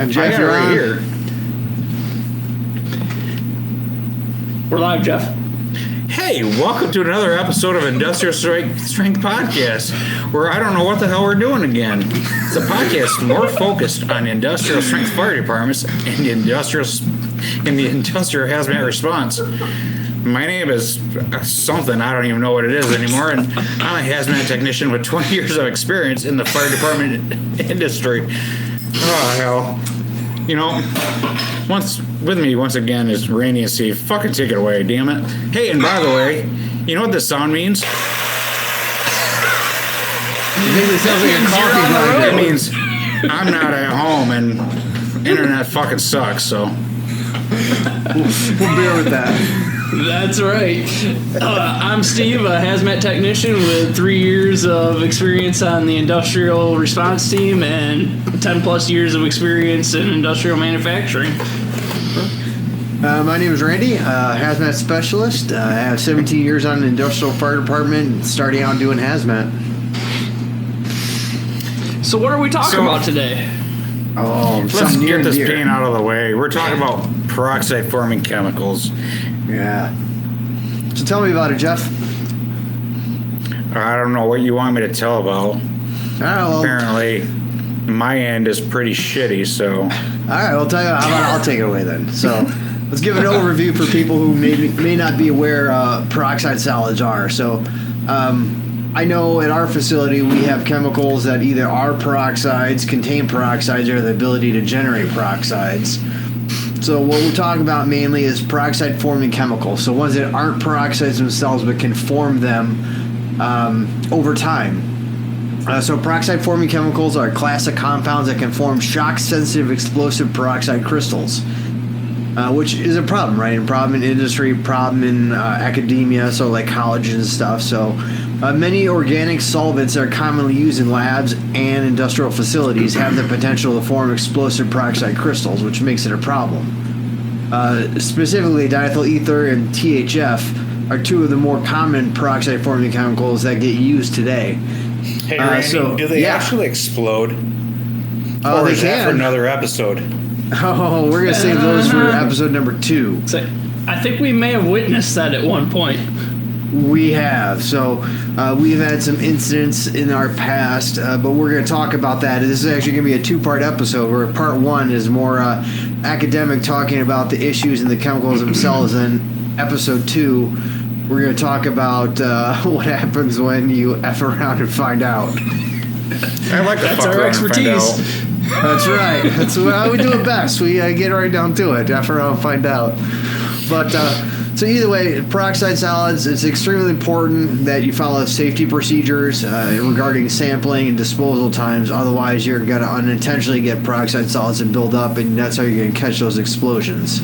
And Jeff, you're right here. We're live, Jeff. Hey, welcome to another episode of Industrial Strength Podcast, where I don't know what the hell we're doing again. It's a podcast more focused on industrial strength fire departments and the industrial hazmat response. My name is something, I don't even know what it is anymore, and I'm a hazmat technician with 20 years of experience in the fire department industry. Oh, hell. You know, once again is Randy and Steve. Fucking take it away, damn it. Hey, and by the way, you know what this sound means? It sounds like a coffee grinder. It means I'm not at home and internet fucking sucks, so. We'll bear with that. That's right. I'm Steve, a hazmat technician with 3 years of experience on the industrial response team and 10 plus years of experience in industrial manufacturing. My name is Randy, hazmat specialist. I have 17 years on the industrial fire department, starting out doing hazmat. So what are we talking about today? Oh, let's get this pain out of the way. We're talking about peroxide-forming chemicals. Yeah. So tell me about it, Jeff. I don't know what you want me to tell about. Well, apparently, my end is pretty shitty, so. All right, I'll tell you. How about I'll take it away then. So let's give an overview for people who may not be aware peroxide solids are. So I know at our facility we have chemicals that either are peroxides, contain peroxides, or the ability to generate peroxides. So what we're talking about mainly is peroxide-forming chemicals. So ones that aren't peroxides themselves but can form them over time. So peroxide-forming chemicals are a class of compounds that can form shock-sensitive explosive peroxide crystals, which is a problem, right? A problem in industry, problem in academia, so like colleges and stuff. So many organic solvents that are commonly used in labs and industrial facilities have the potential to form explosive peroxide crystals, which makes it a problem. Specifically, diethyl ether and THF are two of the more common peroxide-forming chemicals that get used today. Hey, Randy, do they actually explode? Or they is that can. for another episode? Oh, we're going to save those for episode number 2. So, I think we may have witnessed that at one point. We have. So we've had some incidents in our past, but we're going to talk about that. This is actually going to be a 2-part episode where part 1 is more academic, talking about the issues and the chemicals themselves, and episode 2 we're going to talk about what happens when you F around and find out. I like That's our expertise. That's right. That's how we do it best. We get right down to it. F around and find out. But so either way, peroxide solids, it's extremely important that you follow safety procedures regarding sampling and disposal times. Otherwise, you're going to unintentionally get peroxide solids and build up, and that's how you're going to catch those explosions.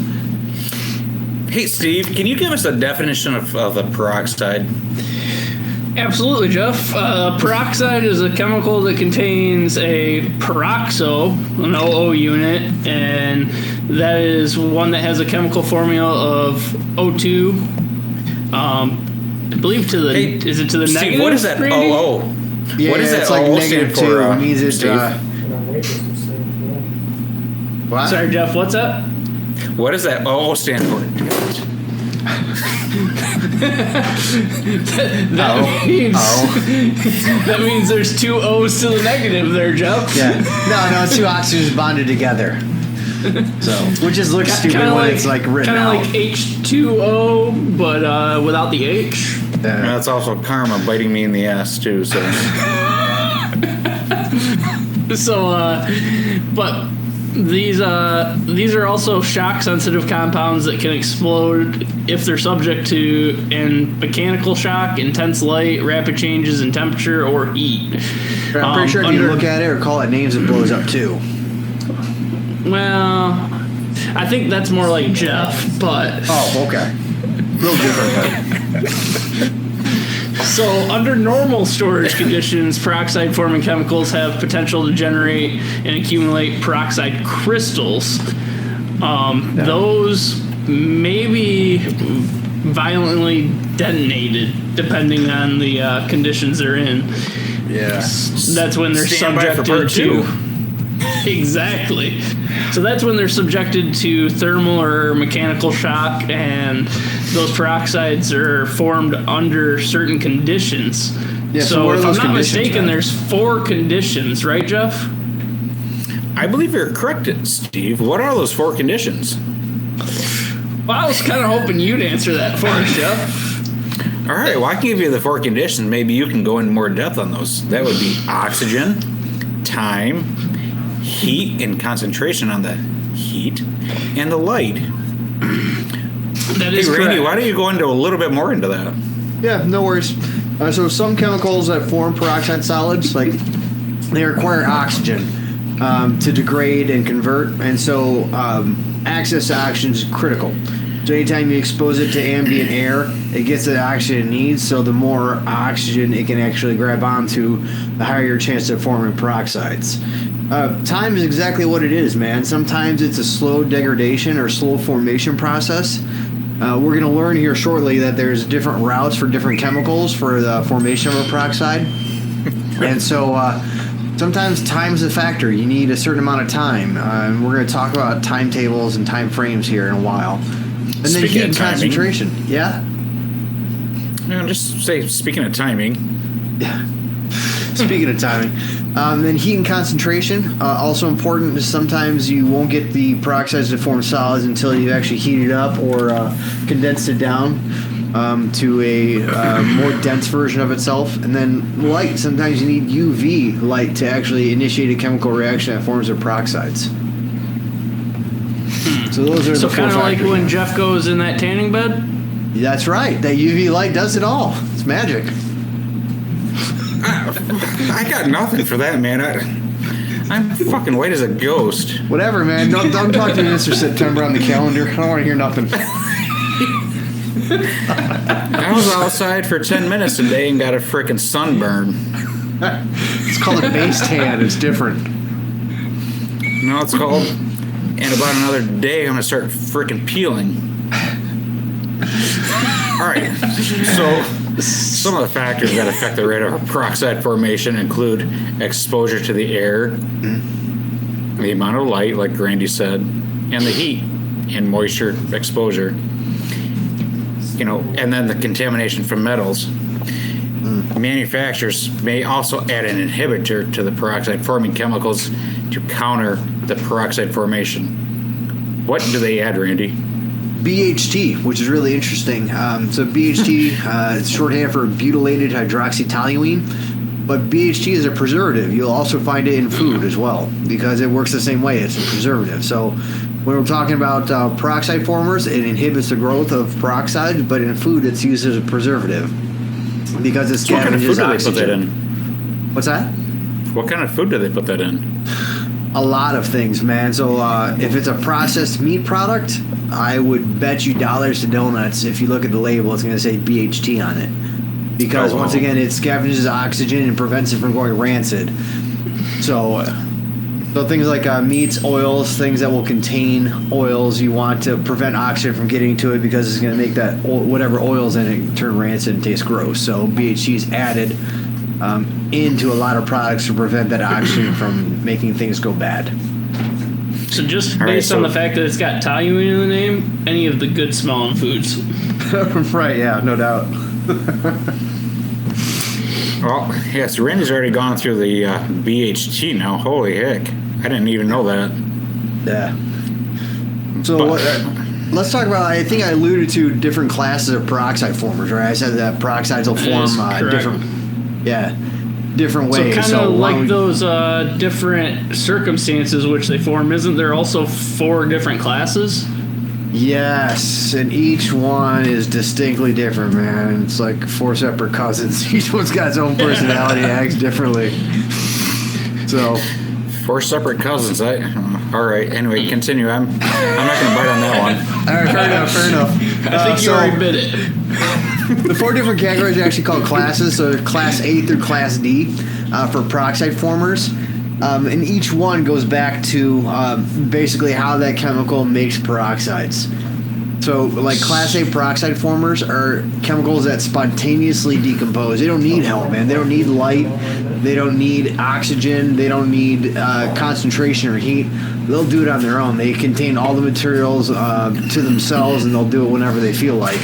Hey, Steve, can you give us a definition of a peroxide? Absolutely, Jeff. Peroxide is a chemical that contains a peroxo, an OO unit, and that is one that has a chemical formula of O2. I believe to the is it to the Steve, negative? What is that OO? Yeah, what is that it's like OO negative stand for? 2. It means it's what? Sorry, Jeff. What's that? What does that OO stand for? That means there's 2 O's to the negative there, Jeff. Yeah. No, it's 2 oxygens bonded together. So, which just looks stupid when it's like written out. Kind of like H2O, but without the H. Yeah. That's also karma biting me in the ass too. So, but these are also shock-sensitive compounds that can explode if they're subject to mechanical shock, intense light, rapid changes in temperature, or heat. I'm pretty sure if you look at it or call it names, it blows up too. Well, I think that's more like Jeff, but... Oh, okay. Real different. So, under normal storage conditions, peroxide-forming chemicals have potential to generate and accumulate peroxide crystals. Those may be violently detonated, depending on the conditions they're in. Yeah. That's when they're subjected to... Exactly. So that's when they're subjected to thermal or mechanical shock, and those peroxides are formed under certain conditions. Yeah, so what are if I'm those not conditions, mistaken, man? there's 4 conditions, right, Jeff? I believe you're correct, Steve. What are those 4 conditions? Well, I was kind of hoping you'd answer that for us, Jeff. All right, well, I can give you the 4 conditions. Maybe you can go into more depth on those. That would be oxygen, time, heat and concentration on the heat, and the light. That is Randy, correct. why don't you go into a little bit more into that? Yeah, no worries. So some chemicals that form peroxide solids, like they require oxygen to degrade and convert, and so access to oxygen is critical. So anytime you expose it to ambient air, it gets the oxygen it needs, so the more oxygen it can actually grab onto, the higher your chance of forming peroxides. Time is exactly what it is, man. Sometimes it's a slow degradation or slow formation process. We're going to learn here shortly that there's different routes for different chemicals for the formation of a peroxide. And so sometimes time is a factor. You need a certain amount of time. We're going to talk about timetables and time frames here in a while. And then Speaking heat of and timing. concentration. Yeah? No, just say, speaking of timing, Speaking of timing. Then heat and concentration, also important. Sometimes you won't get the peroxides to form solids until you actually heat it up or condense it down to a more dense version of itself. And then light, sometimes you need UV light to actually initiate a chemical reaction that forms the peroxides. So those are So the 4 kind of like factors, when man. Jeff goes in that tanning bed? That's right. That UV light does it all. It's magic. I got nothing for that, man. I'm fucking white as a ghost. Whatever, man. Don't talk to me Mr. September on the calendar. I don't want to hear nothing. I was outside for 10 minutes today and got a frickin' sunburn. It's called a base tan. It's different. No, it's called. In about another day, I'm gonna start frickin' peeling. All right. So some of the factors that affect the rate of peroxide formation include exposure to the air, the amount of light, like Randy said, and the heat and moisture exposure. You know, and then the contamination from metals. Manufacturers may also add an inhibitor to the peroxide forming chemicals to counter the peroxide formation. What do they add, Randy? BHT, which is really interesting. So BHT is shorthand for butylated hydroxytoluene, but BHT is a preservative. You'll also find it in food as well because it works the same way. It's a preservative. So when we're talking about peroxide formers, it inhibits the growth of peroxide, but in food it's used as a preservative because it So what kind of food scavenges do they put that oxygen. in? What's that? What kind of food do they put that in? A lot of things, man. So if it's a processed meat product, I would bet you dollars to donuts. If you look at the label, it's going to say BHT on it. Because once again, it scavenges oxygen and prevents it from going rancid. So things like meats, oils, things that will contain oils, you want to prevent oxygen from getting to it because it's going to make that whatever oil's in it turn rancid and taste gross. So BHT is added into a lot of products to prevent that oxygen from making things go bad. So just All right, based on the fact that it's got toluene in the name, any of the good smelling foods. Right, yeah, no doubt. Well, yes, Randy's already gone through the BHT now. Holy heck. I didn't even know that. Yeah. So let's talk about, I think I alluded to different classes of peroxide formers, right? I said that peroxides will form different So ways. kind of like those different circumstances which they form, isn't there also 4 different classes? Yes, and each one is distinctly different, man. It's like 4 separate cousins. Each one's got its own personality, acts differently. So 4 separate cousins. All right. Anyway, continue. I'm not going to bite on that one. all right, fair enough. I think you already bit it. The 4 different categories are actually called classes. So Class A through Class D for peroxide formers. And each one goes back to basically how that chemical makes peroxides. So, like Class A peroxide formers are chemicals that spontaneously decompose. They don't need help, man. They don't need light. They don't need oxygen. They don't need concentration or heat. They'll do it on their own. They contain all the materials to themselves, and they'll do it whenever they feel like.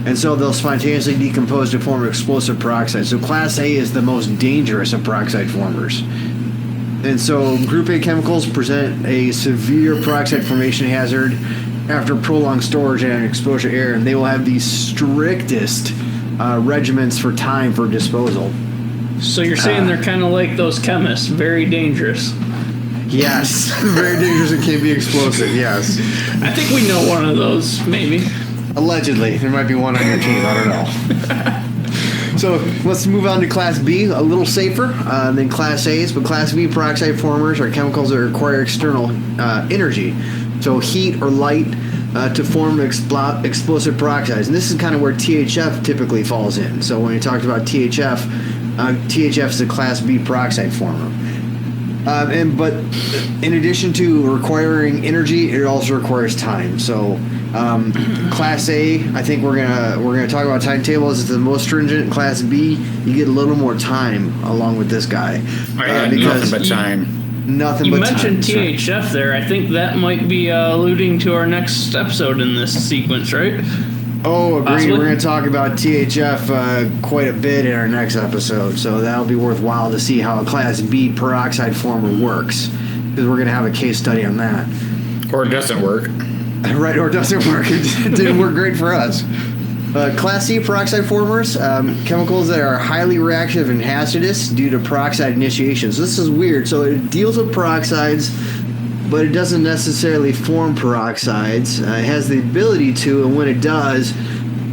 And so they'll spontaneously decompose to form explosive peroxide. So Class A is the most dangerous of peroxide formers. And so Group A chemicals present a severe peroxide formation hazard after prolonged storage and exposure to air, and they will have the strictest regimens for time for disposal. So you're saying they're kind of like those chemists, very dangerous. Yes, very dangerous and can be explosive, yes. I think we know one of those, maybe. Allegedly. There might be one on your team, I don't know. So let's move on to Class B, a little safer than Class A's, but Class B peroxide formers are chemicals that require external energy, so heat or light, to form explosive peroxides. And this is kind of where THF typically falls in. So when you talked about THF, THF is a Class B peroxide former. But in addition to requiring energy, it also requires time. So Class A, I think we're gonna talk about timetables. It's the most stringent. Class B, you get a little more time along with this guy. Nothing but time. You mentioned THF there. I think that might be alluding to our next episode in this sequence, right? Oh, agreed. Possibly. We're going to talk about THF quite a bit in our next episode, so that'll be worthwhile to see how a Class B peroxide former works, because we're going to have a case study on that. Or it doesn't work. Right, or it doesn't work. It didn't work great for us. Class C peroxide formers, chemicals that are highly reactive and hazardous due to peroxide initiation. So this is weird. So it deals with peroxides, but it doesn't necessarily form peroxides. It has the ability to, and when it does,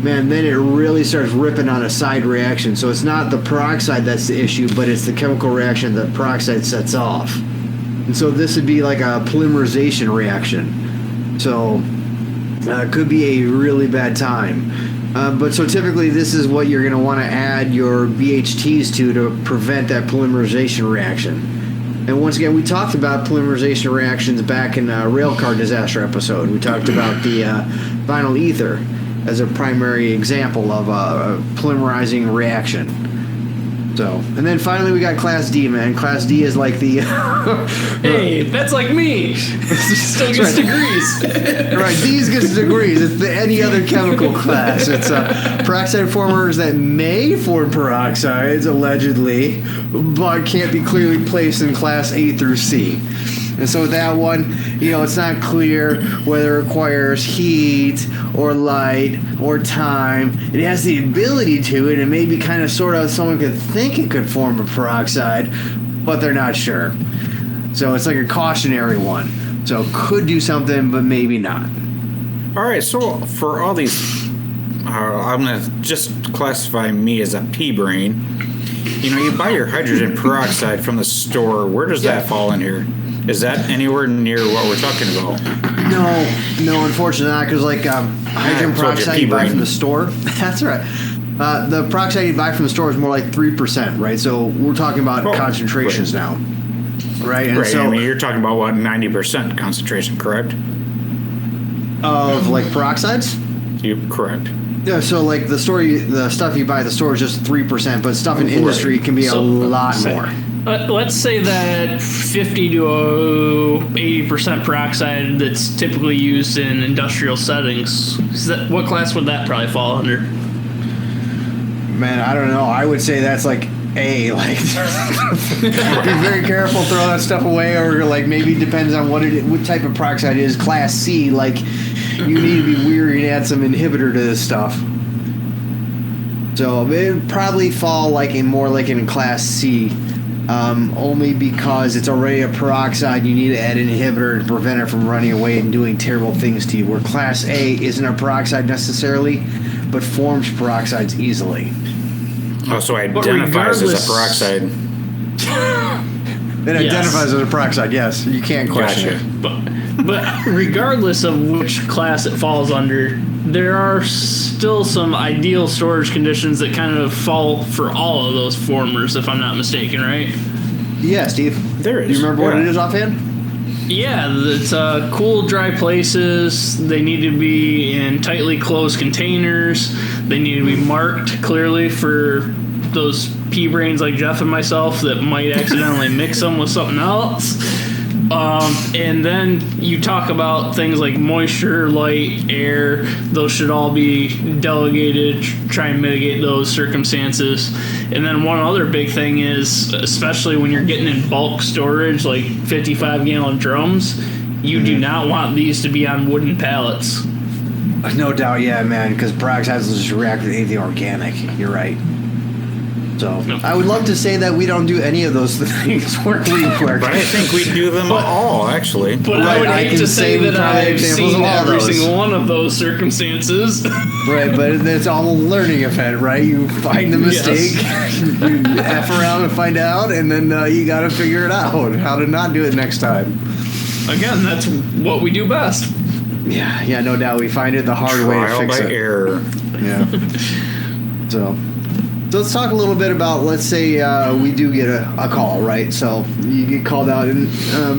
man, then it really starts ripping on a side reaction. So it's not the peroxide that's the issue, but it's the chemical reaction that peroxide sets off. And so this would be like a polymerization reaction. So it could be a really bad time. But so typically this is what you're going to want to add your BHTs to prevent that polymerization reaction. And once again, we talked about polymerization reactions back in railcar disaster episode. We talked about the vinyl ether as a primary example of a polymerizing reaction. So, and then finally we got Class D, man. Class D is like the... Hey, that's like me. Still gets degrees. Right, D's gets degrees. It's any other chemical class. It's peroxide formers that may form peroxides, allegedly, but can't be clearly placed in Class A through C. And so with that one, it's not clear whether it requires heat or light or time. It has the ability to, and it may be kind of sort of someone could think it could form a peroxide, but they're not sure. So it's like a cautionary one. So could do something, but maybe not. All right, so for all these, I'm going to just classify me as a pea brain. You buy your hydrogen peroxide from the store. Where does that fall in here? Is that anywhere near what we're talking about? No, unfortunately not, because hydrogen peroxide you buy from the store. That's right. The peroxide you buy from the store is more like 3%, right? So we're talking about concentrations now, right? And right. So, You're talking about 90% concentration, correct? Of peroxides? Correct. Yeah. So the stuff you buy at the store is just 3%, but stuff in industry can be a lot more. Let's say that 50 to 80% peroxide that's typically used in industrial settings. What class would that probably fall under? Man, I don't know. I would say that's like A. Be very careful, throw that stuff away, or maybe depends on what type of peroxide it is. Class C, you need to be weary and add some inhibitor to this stuff. So it would probably fall in Class C. Only because it's already a peroxide, you need to add an inhibitor to prevent it from running away and doing terrible things to you. Where Class A isn't a peroxide necessarily, but forms peroxides easily. Oh, so it identifies as a peroxide. It identifies as a peroxide, yes. You can't question it. But regardless of which class it falls under, there are still some ideal storage conditions that kind of fall for all of those formers, if I'm not mistaken, right? Yeah, Steve. There is. Do you remember what it is offhand? Yeah, it's cool, dry places. They need to be in tightly closed containers. They need to be marked clearly for those pea-brains like Jeff and myself that might accidentally mix them with something else. And then you talk about things like moisture, light, air. Those should all be delegated, try and mitigate those circumstances. And then one other big thing is, especially when you're getting in bulk storage, like 55-gallon drums, you do not want these to be on wooden pallets. No doubt, yeah, man, because peroxides will just react with anything organic. You're right. So I would love to say that we don't do any of those things where we work. But I think we do them all, actually. But I would hate to say that I've seen every single one of those circumstances. Right, but it's all a learning event, right? You find the mistake, you F around and find out, and then you got to figure it out, how to not do it next time. Again, that's what we do best. Yeah, no doubt. We find it the hard way to fix it. Trial by error. Yeah. So let's talk a little bit about, let's say we do get a call, right? So you get called out. And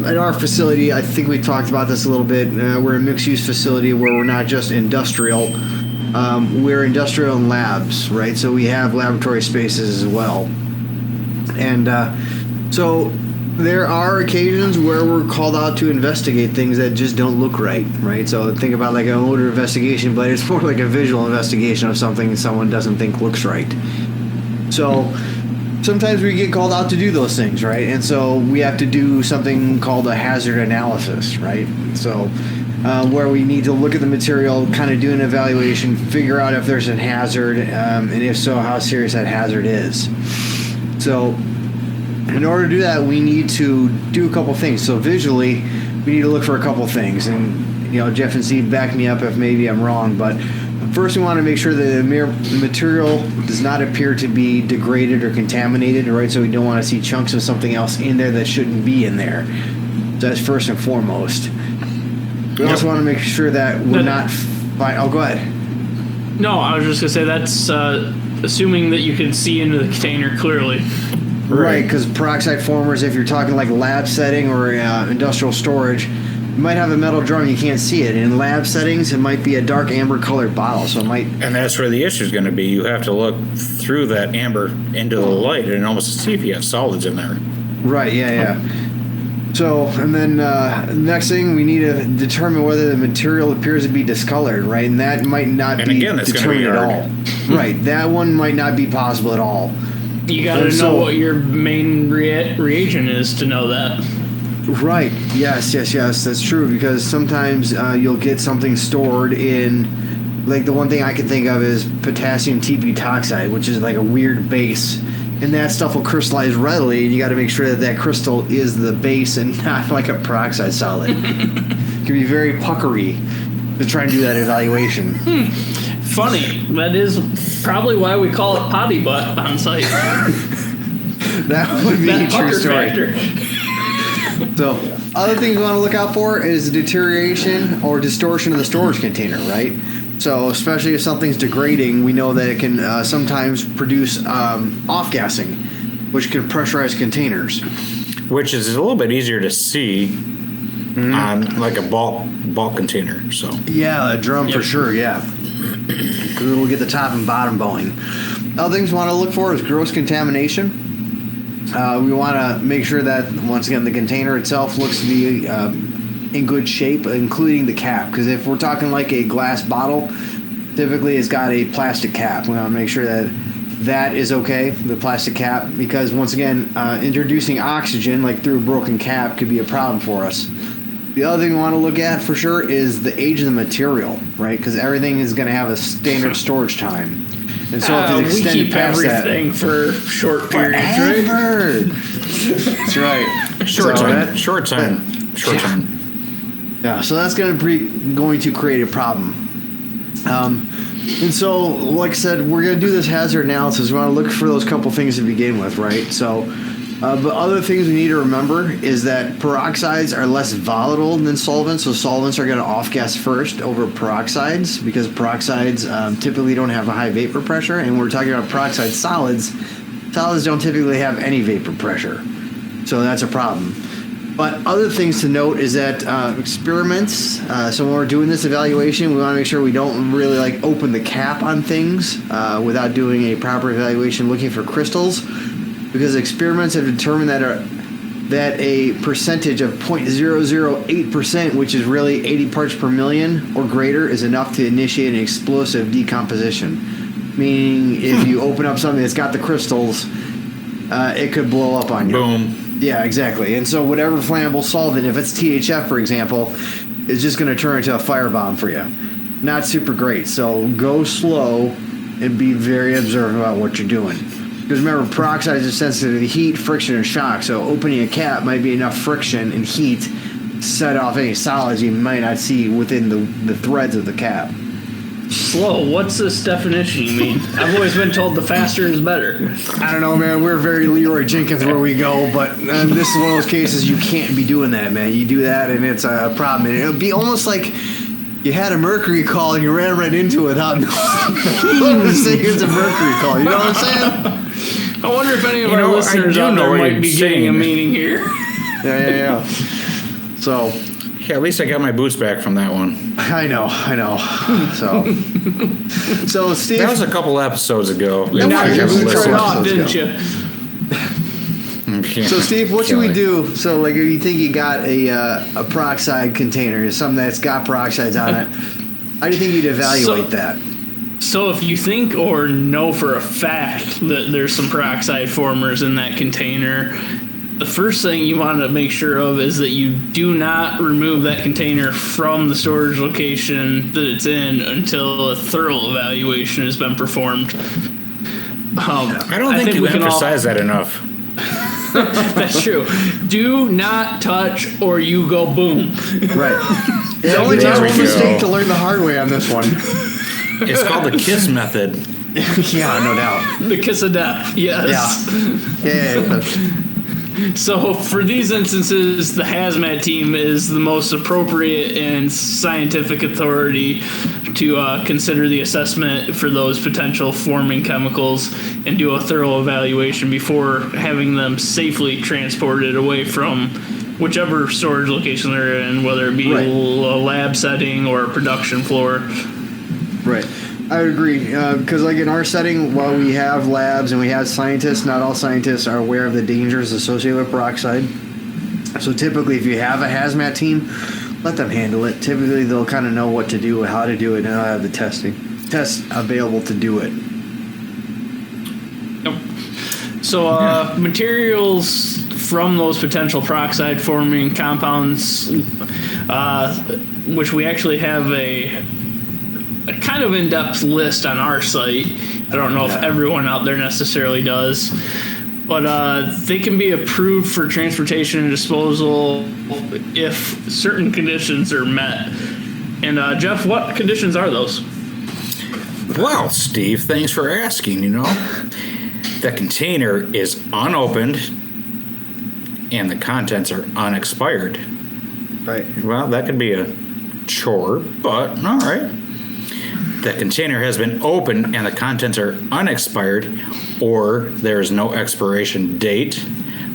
at our facility, I think we talked about this a little bit. We're a mixed-use facility where we're not just industrial. We're industrial and labs, right? So we have laboratory spaces as well. And so there are occasions where we're called out to investigate things that just don't look right? So think about like an odor investigation, but it's more like a visual investigation of something someone doesn't think looks right. So sometimes we get called out to do those things, right? And so we have to do something called a hazard analysis, right? So where we need to look at the material, kind of do an evaluation, figure out if there's a hazard, and if so, how serious that hazard is. So in order to do that, we need to do a couple things. So visually, we need to look for a couple things. And, Jeff and Steve, back me up if maybe I'm wrong, but first we want to make sure that the material does not appear to be degraded or contaminated, right? So we don't want to see chunks of something else in there that shouldn't be in there. So that's first and foremost. We also want to make sure that we're not... Oh, go ahead. No, I was just going to say that's assuming that you can see into the container clearly. Right, because peroxide-formers, if you're talking like lab setting or industrial storage, you might have a metal drum, you can't see it. In lab settings, it might be a dark amber colored bottle, so it might... And that's where the issue is going to be. You have to look through that amber into the light and almost see if you have solids in there. Right, yeah. So, and then next thing, we need to determine whether the material appears to be discolored, right? And that might not be determined at all. Right, that one might not be possible at all. You got to know what your main reagent is to know that. Right. Yes. That's true, because sometimes you'll get something stored in, like the one thing I can think of is potassium t-butoxide, which is like a weird base. And that stuff will crystallize readily, and you got to make sure that crystal is the base and not like a peroxide solid. It can be very puckery to try and do that evaluation. Funny. That is probably why we call it potty butt on site. That would be a true story. Factor. So, other things you want to look out for is deterioration or distortion of the storage container, right? So, especially if something's degrading, we know that it can sometimes produce off-gassing, which can pressurize containers. Which is a little bit easier to see on like a bulk container. So yeah, a drum for sure, yeah. Because it'll get the top and bottom going. Other things we want to look for is gross contamination. We want to make sure that, once again, the container itself looks to be in good shape, including the cap. Because if we're talking like a glass bottle, typically it's got a plastic cap. We want to make sure that that is okay, the plastic cap, because once again, introducing oxygen like through a broken cap could be a problem for us. The other thing we want to look at for sure is the age of the material, right? Because everything is going to have a standard storage time. And so if it's extended we keep past everything for short periods, right? That's right. Short time. Yeah, so that's going to create a problem. And so, like I said, we're going to do this hazard analysis. We want to look for those couple things to begin with, right? So, but other things we need to remember is that peroxides are less volatile than solvents. So solvents are going to off-gas first over peroxides, because peroxides typically don't have a high vapor pressure. And when we're talking about peroxide solids, solids don't typically have any vapor pressure. So that's a problem. But other things to note is that experiments, so when we're doing this evaluation, we want to make sure we don't really open the cap on things without doing a proper evaluation looking for crystals. because experiments have determined that a percentage of 0.008%, which is really 80 parts per million or greater, is enough to initiate an explosive decomposition. Meaning, if you open up something that's got the crystals, it could blow up on you. Boom. Yeah, exactly. And so whatever flammable solvent, if it's THF, for example, is just going to turn into a firebomb for you. Not super great. So go slow and be very observant about what you're doing. Because remember, peroxides are sensitive to heat, friction, and shock. So opening a cap might be enough friction and heat to set off any solids you might not see within the threads of the cap. Slow. What's this definition you mean? I've always been told the faster is better. I don't know, man. We're very Leroy Jenkins where we go, but this is one of those cases you can't be doing that, man. You do that, and it's a problem. And it would be almost like you had a mercury call and you ran right into it without saying it's a mercury call. You know what I'm saying? I wonder if any of our listeners out there might be getting a meaning here. Yeah. So, yeah, at least I got my boots back from that one. I know. So Steve, that was a couple episodes ago. Now your boots right off, didn't you? So Steve, what should we do? So, like, if you think you got a peroxide container, something that's got peroxides on it, how do you think you'd evaluate that? So if you think or know for a fact that there's some peroxide formers in that container, the first thing you want to make sure of is that you do not remove that container from the storage location that it's in until a thorough evaluation has been performed. I don't think you emphasize that enough. That's true. Do not touch or you go boom. Right. It only takes one mistake to learn the hard way on this one. It's called the KISS method. Yeah, no doubt. The kiss of death, yes. Yeah. So for these instances, the Hazmat team is the most appropriate and scientific authority to consider the assessment for those potential forming chemicals and do a thorough evaluation before having them safely transported away from whichever storage location they're in, whether it be a lab setting or a production floor. Right. I would agree, because like in our setting, while we have labs and we have scientists, not all scientists are aware of the dangers associated with peroxide. So typically, if you have a hazmat team, let them handle it. Typically, they'll kind of know what to do, how to do it, and they'll have the tests available to do it. Yep. So materials from those potential peroxide-forming compounds, which we actually have a kind of in-depth list on our site. I don't know if everyone out there necessarily does, but they can be approved for transportation and disposal if certain conditions are met. And Jeff, what conditions are those? Well, Steve, thanks for asking. The container is unopened and the contents are unexpired. Right. Well, that could be a chore, but all right. The container has been opened and the contents are unexpired, or there is no expiration date,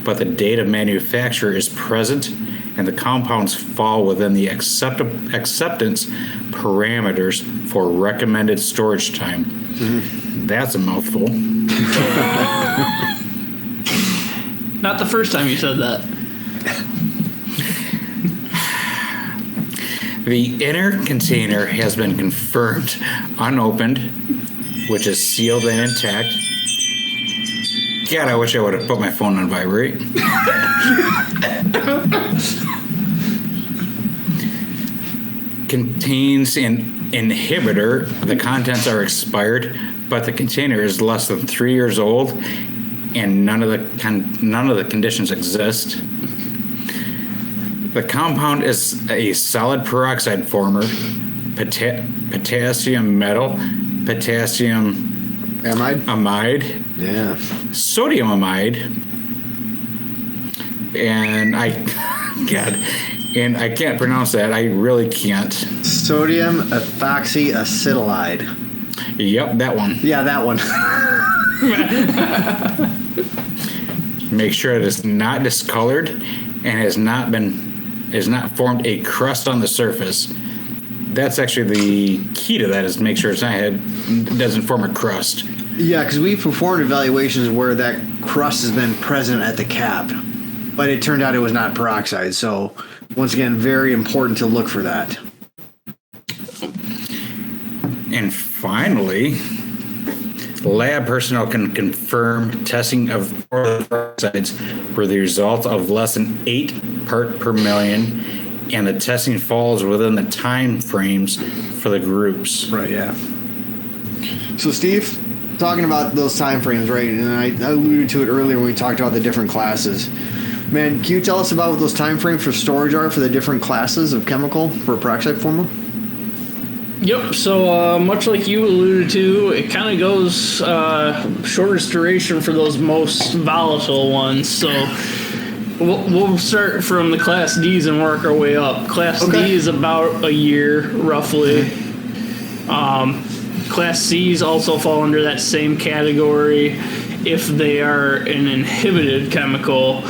but the date of manufacture is present and the compounds fall within the acceptance parameters for recommended storage time. Mm-hmm. That's a mouthful. Not the first time you said that. The inner container has been confirmed unopened, which is sealed and intact. God, I wish I would have put my phone on vibrate. Contains an inhibitor. The contents are expired, but the container is less than 3 years old, and none of the conditions exist. The compound is a solid peroxide former, potassium metal, potassium amide, sodium amide, and I can't pronounce that. I really can't. Sodium ethoxyacetylide. Yep, that one. Yeah, that one. Make sure it is not discolored and has not formed a crust on the surface. That's actually the key to that, is to make sure it doesn't form a crust. Yeah, because we performed evaluations where that crust has been present at the cap. But it turned out it was not peroxide. So once again, very important to look for that. And finally, lab personnel can confirm testing of peroxides were the result of less than 8 part per million, and the testing falls within the time frames for the groups. Right, yeah. So, Steve, talking about those time frames, right, and I alluded to it earlier when we talked about the different classes. Man, can you tell us about what those time frames for storage are for the different classes of chemical for a peroxide former? Yep, so much like you alluded to, it kind of goes shortest duration for those most volatile ones. So we'll start from the Class Ds and work our way up. Class D is about a year, roughly. Class Cs also fall under that same category if they are an inhibited chemical.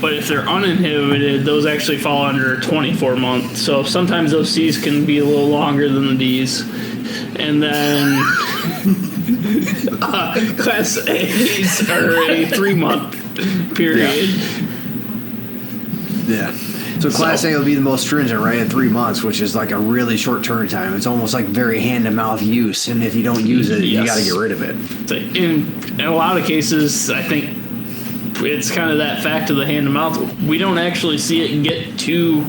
But if they're uninhibited, those actually fall under 24 months. So sometimes those Cs can be a little longer than the Ds. And then Class A's are a 3-month period. Yeah. So Class A will be the most stringent, right, at 3 months, which is like a really short turn time. It's almost like very hand-to-mouth use. And if you don't use it, you got to get rid of it. So in a lot of cases, I think it's kind of that fact of the hand to mouth. We don't actually see it get to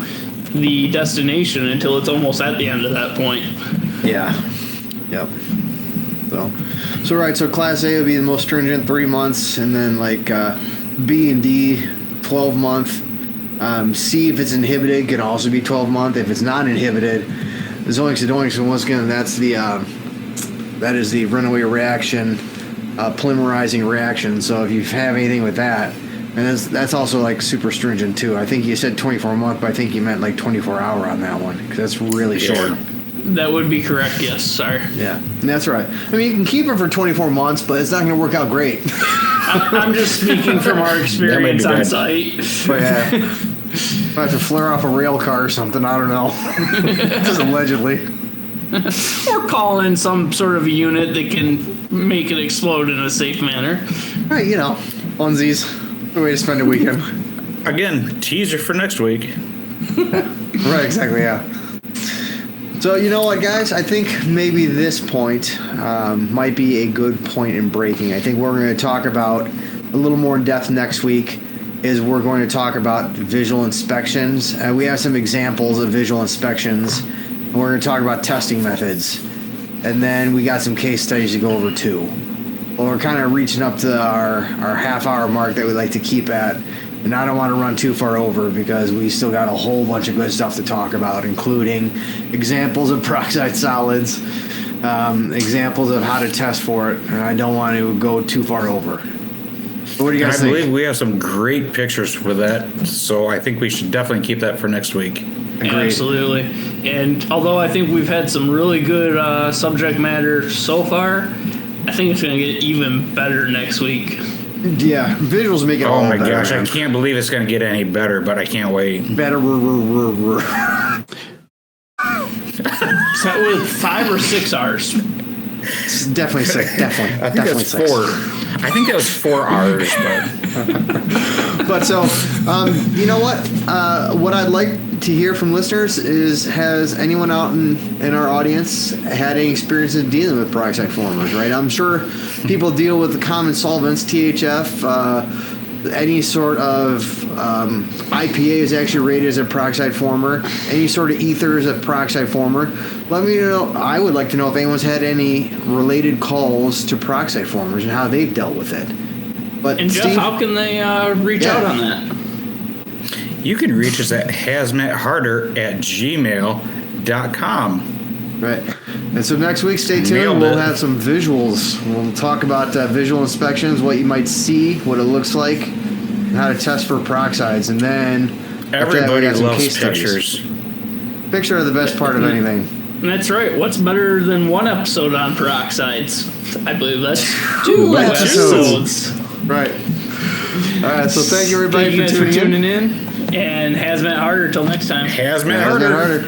the destination until it's almost at the end of that point. Yeah. Yep. So right. So Class A would be the most stringent, 3 months, and then like B and D, 12-month. C, if it's inhibited, can also be 12-month. If it's not inhibited, zoinks. And once again, that is the runaway reaction. Polymerizing reaction. So if you have anything with that, and that's also like super stringent too. I think you said 24 month, but I think you meant like 24 hour on that one because that's really short. That would be correct. Yes, sorry. Yeah, that's right. I mean, you can keep it for 24 months, but it's not going to work out great. I'm just speaking from our experience on site. But yeah, I have to flare off a rail car or something. I don't know. Just allegedly. Or call in some sort of unit that can make it explode in a safe manner. Right, funsies. The way to spend a weekend. Again, teaser for next week. Right, exactly, yeah. So, you know what, guys? I think maybe this point might be a good point in breaking. I think we're going to talk about a little more in depth next week is we're going to talk about visual inspections. We have some examples of visual inspections. And we're going to talk about testing methods. And then we got some case studies to go over too. Well, we're kind of reaching up to our half-hour mark that we'd like to keep at. And I don't want to run too far over because we still got a whole bunch of good stuff to talk about, including examples of peroxide solids, examples of how to test for it. And I don't want to go too far over. But what do you guys think? I believe we have some great pictures for that. So I think we should definitely keep that for next week. Agreed. Absolutely. And although I think we've had some really good subject matter so far, I think it's going to get even better next week. Yeah, visuals make it all better. Oh my gosh, man. I can't believe it's going to get any better, but I can't wait. Better. Is that with 5 or 6 R's? It's definitely 6. Definitely. I think that's 4. I think that was 4 R's, but. But so, you know what? What I'd like to hear from listeners is, has anyone out in our audience had any experiences dealing with peroxide formers, right? I'm sure people deal with the common solvents, THF, any sort of IPA is actually rated as a peroxide former, any sort of ether is a peroxide former. Let me know. I would like to know if anyone's had any related calls to peroxide formers and how they've dealt with it. But and Jeff, Steve, how can they reach out on that? You can reach us at hazmatharder@gmail.com. Right. And so next week, stay tuned. We'll have some visuals. We'll talk about visual inspections, what you might see, what it looks like, and how to test for peroxides. And then everybody loves pictures. Picture are the best part of anything. That's right. What's better than one episode on peroxides? I believe that's 2 episodes. Right. All right. So thank you everybody for tuning in. And Hazmat Harder till next time. Hazmat Harder.